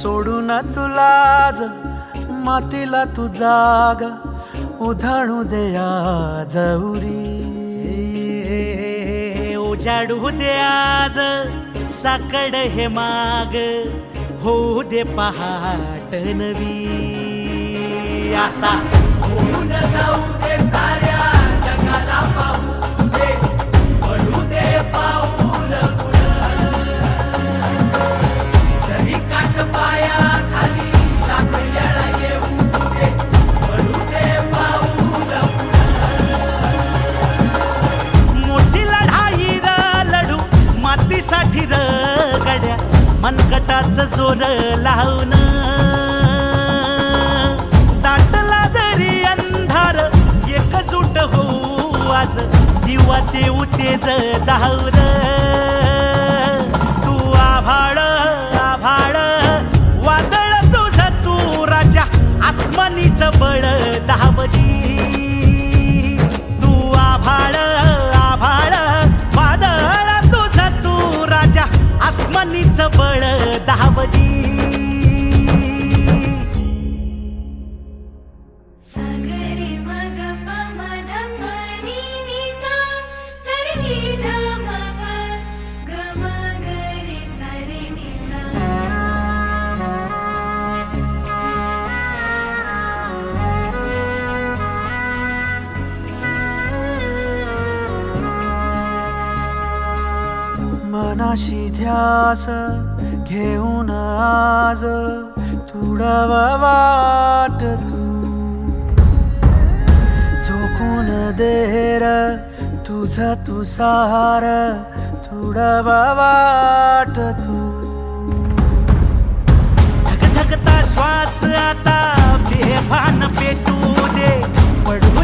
सोडून तुलाज मातीला तू जाग उधाणू दे आज उरी उजाडू दे आज साकड हे माग होऊ दे पहाट नवी आता होऊन जाऊ दे साऱ्या जगाला पाहू दे पडू दे पाऊल जरी काट पाया खाली लागलेला येऊ दे पडू दे पाऊल मोठी लढाई लढू मातीसाठी गड्या मनगटाचं जोर लावून दाटला जरी अंधार एकजूट होऊ आज दिवा देऊ तेज धावून तू आभाळ आभाळ वादळ तुझं तू राजा आसमानीचं बळ दावजी तू आभाळ आभाळ वादळ तुझं तू राजा आसमानीचं बळ दावजी सागरे मग पमध मनी निसा सरनी धम गम गरे सरे निसा मनाशी ध्यास घेऊन आज तुडवा वाट तू झोकून देर तुझं तू सार तुडवा वाट तू धगधगता श्वास आता बेभान पेटू दे पडू